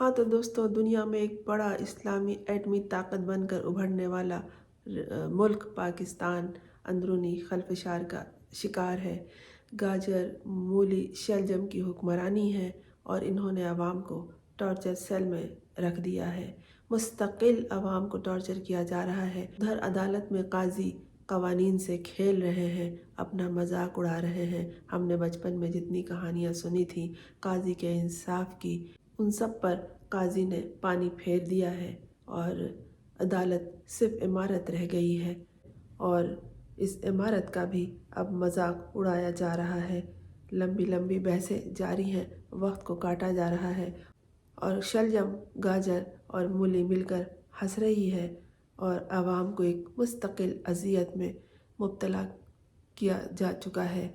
हाँ तो दोस्तों, दुनिया में एक बड़ा इस्लामी एटमी ताकत बनकर उभरने वाला मुल्क पाकिस्तान अंदरूनी खलफशार का शिकार है। गाजर, मूली, शलजम की हुक्मरानी है और इन्होंने अवाम को टॉर्चर सेल में रख दिया है। मुस्तकिल अवाम को टॉर्चर किया जा रहा है। उधर अदालत में काजी कवानीन से खेल रहे हैं, अपना मजाक उड़ा रहे हैं। हमने बचपन में जितनी कहानियाँ सुनी थी काजी के इंसाफ की, उन सब पर काजी ने पानी फेर दिया है और अदालत सिर्फ इमारत रह गई है और इस इमारत का भी अब मजाक उड़ाया जा रहा है। लंबी लंबी बहसें जारी हैं, वक्त को काटा जा रहा है और शलजम, गाजर और मूली मिलकर हंस रही है और आवाम को एक मुस्तकिल अजियत में मुब्तला किया जा चुका है।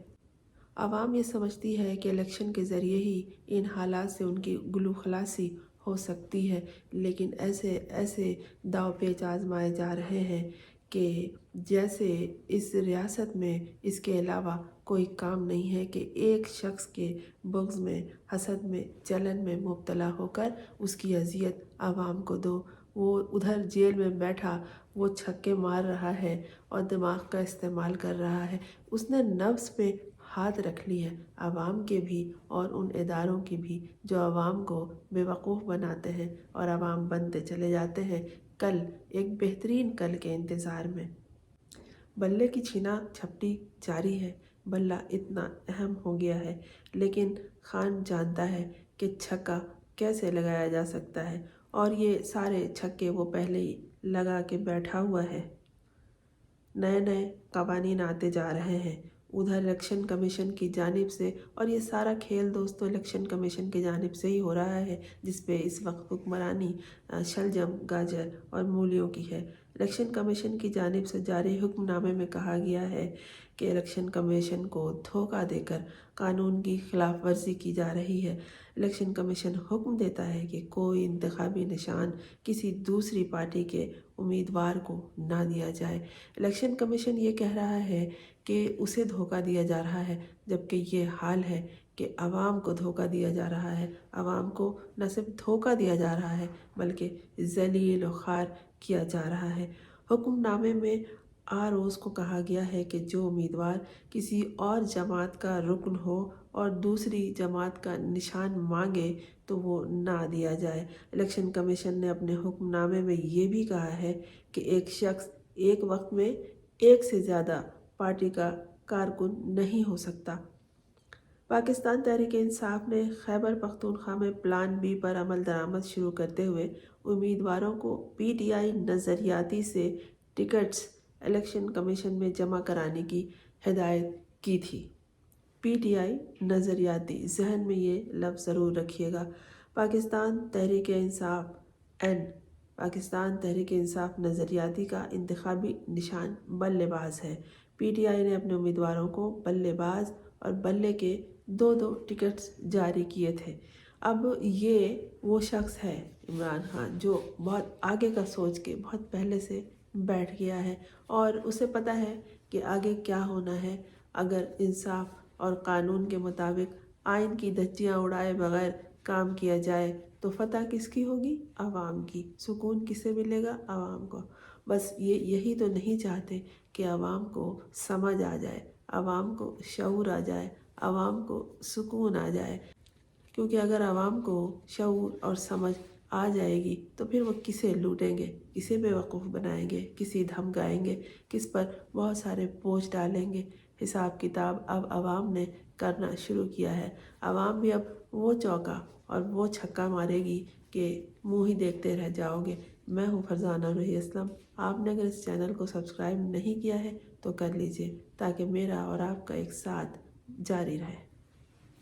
आवाम ये समझती है कि इलेक्शन के ज़रिए ही इन हालात से उनकी गुलू खलासी हो सकती है, लेकिन ऐसे ऐसे दाव पेच आजमाए जा रहे हैं कि जैसे इस रियासत में इसके अलावा कोई काम नहीं है कि एक शख्स के बुग़्ज़ में, हसद में, जलन में मुब्तला होकर उसकी अजियत आवाम को दो। वो उधर जेल में बैठा वो छक्के मार रहा है और दिमाग का इस्तेमाल कर रहा है। उसने नफ्स पे हाथ रख ली है, आवाम के भी और उन इदारों की भी जो आवाम को बेवकूफ़ बनाते हैं और आवाम बनते चले जाते हैं कल, एक बेहतरीन कल के इंतज़ार में। बल्ले की छीना झपटी जारी है। बल्ला इतना अहम हो गया है, लेकिन खान जानता है कि छक्का कैसे लगाया जा सकता है और ये सारे छक्के वो पहले ही लगा के बैठा हुआ है। नए नए कवानीन आते जा रहे हैं उधर इलेक्शन कमीशन की जानिब से, और ये सारा खेल दोस्तों इलेक्शन कमीशन की जानिब से ही हो रहा है, जिस पे इस वक्त हुक्मरानी शलजम, गाजर और मूलियों की है। इलेक्शन कमीशन की जानिब से जारी हुक्मनामे में कहा गया है कि इलेक्शन कमीशन को धोखा देकर कानून की खिलाफ वर्जी की जा रही है। इलेक्शन कमीशन हुक्म देता है कि कोई इंतखाबी निशान किसी दूसरी पार्टी के उम्मीदवार को ना दिया जाए। इलेक्शन कमीशन ये कह रहा है कि उसे धोखा दिया जा रहा है, जबकि ये हाल है कि आवाम को धोखा दिया जा रहा है। आवाम को न सिर्फ धोखा दिया जा रहा है बल्कि ज़लील व ख़ार किया जा रहा है। हुक्मनामे में आरओज़ को कहा गया है कि जो उम्मीदवार किसी और जमात का रुकन हो और दूसरी जमात का निशान मांगे तो वो ना दिया जाए। इलेक्शन कमीशन ने अपने हुक्मनामे में ये भी कहा है कि एक शख्स एक वक्त में एक से ज़्यादा पार्टी का कारकुन नहीं हो सकता। पाकिस्तान तहरीक इंसाफ ने खैबर पख्तूनख्वा में प्लान बी पर अमल दरामद शुरू करते हुए उम्मीदवारों को पीटीआई नज़रियाती से टिकट्स इलेक्शन कमीशन में जमा कराने की हिदायत की थी। पीटीआई नज़रियाती, जहन में ये लफ्ज़ ज़रूर रखिएगा। पाकिस्तान तहरीक इंसाफ पाकिस्तान तहरीक इंसाफ नज़रियाती का इंतखाबी निशान बल्लेबाज है। पीटीआई ने अपने उम्मीदवारों को बल्लेबाज और बल्ले के दो दो टिकट्स जारी किए थे। अब ये वो शख्स है इमरान खान जो बहुत आगे का सोच के बहुत पहले से बैठ गया है और उसे पता है कि आगे क्या होना है। अगर इंसाफ और कानून के मुताबिक आइन की धज्जियाँ उड़ाए बगैर काम किया जाए तो फतह किसकी होगी? आवाम की। सुकून किसे मिलेगा? आवाम को। बस ये यही तो नहीं चाहते कि आवाम को समझ आ जाए, आवाम को शऊर आ जाए, आवाम को सुकून आ जाए। क्योंकि अगर आवाम को शऊर और समझ आ जाएगी तो फिर वो किसे लूटेंगे, किसे बेवकूफ़ बनाएंगे, किसी धमकाएंगे, किस पर बहुत सारे बोझ डालेंगे। हिसाब किताब अब आवाम ने करना शुरू किया है। आवाम भी अब वो चौका और वो छक्का मारेगी कि मुँह ही देखते रह जाओगे। मैं हूँ फरजाना रूही असलम। आपने अगर इस चैनल को सब्सक्राइब नहीं किया है तो कर लीजिए ताकि मेरा और आपका एक साथ जारी रहे।